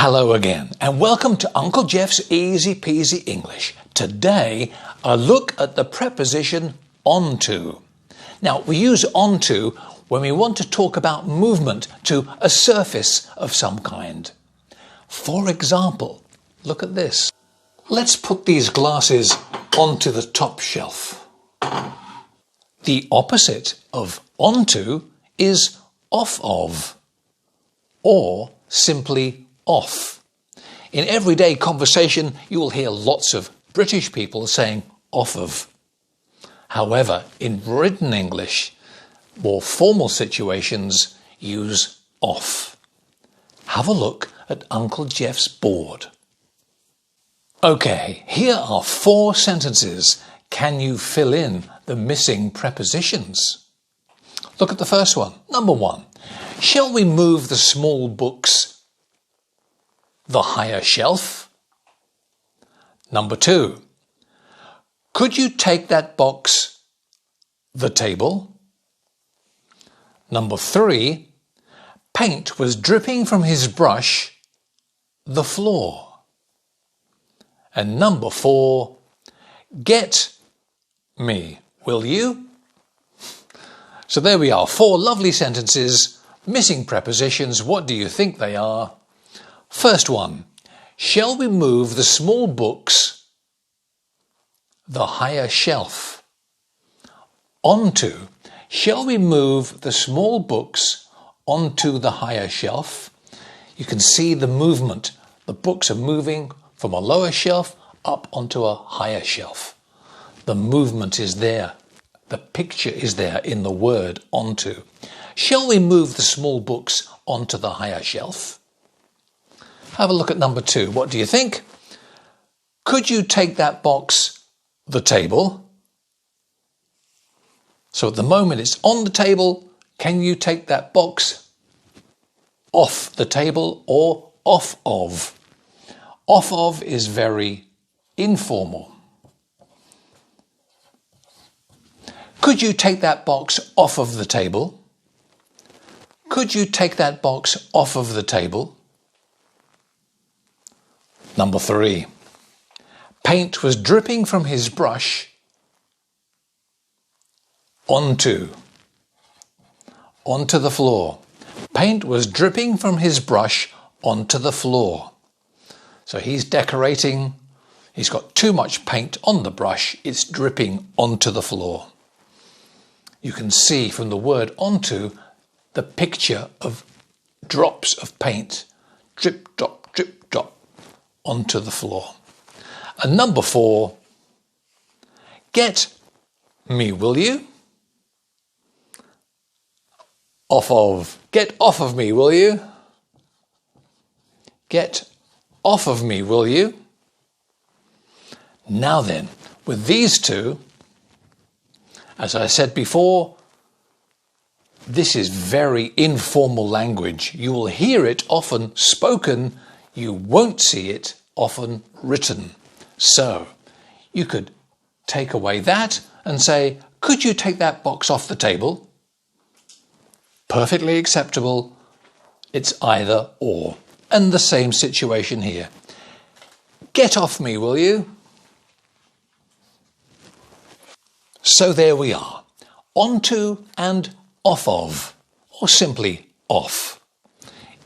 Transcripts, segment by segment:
Hello again and welcome to Uncle Jeff's Easy-Peasy English. Today, a look at the preposition onto. Now, we use onto when we want to talk about movement to a surface of some kind. For example, look at this. Let's put these glasses onto the top shelf. The opposite of onto is off of, or simply off. In everyday conversation, you will hear lots of British people saying off of. However, in written English, more formal situations use off. Have a look at Uncle Jeff's board. Okay, here are 4 sentences. Can you fill in the missing prepositions? Look at the first one. Number 1. Shall we move the small books the higher shelf? Number 2. Could you take that box the table? Number 3. Paint was dripping from his brush the floor. And number 4. Get me, will you? So there we are, 4 lovely sentences, missing prepositions. What do you think they are? First one, shall we move the small books the higher shelf? Onto, shall we move the small books onto the higher shelf? You can see the movement. The books are moving from a lower shelf up onto a higher shelf. The movement is there. The picture is there in the word onto. Shall we move the small books onto the higher shelf? Have a look at number 2. What do you think? Could you take that box the table? So at the moment it's on the table. Can you take that box off the table or off of? Off of is very informal. Could you take that box off of the table? Could you take that box off of the table? Number 3. Paint was dripping from his brush onto the floor. Paint was dripping from his brush onto the floor. So he's decorating. He's got too much paint on the brush. It's dripping onto the floor. You can see from the word onto the picture of drops of paint. Drip, drop, drip, drop onto the floor. And number 4, get me, will you? Off of. Get off of me, will you? Get off of me, will you? Now then, with these 2, as I said before, this is very informal language. You will hear it often spoken, you won't see it often written. So, you could take away that and say, could you take that box off the table? Perfectly acceptable. It's either or. And the same situation here. Get off me, will you? So there we are. Onto and off of, or simply off.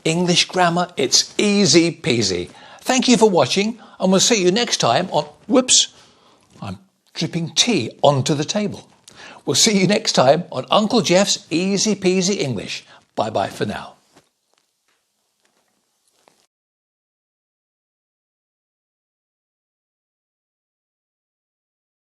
English grammar, it's easy peasy. Thank you for watching, and we'll see you next time on... Whoops, I'm dripping tea onto the table. We'll see you next time on Uncle Jeff's Easy-Peasy English. Bye-bye for now.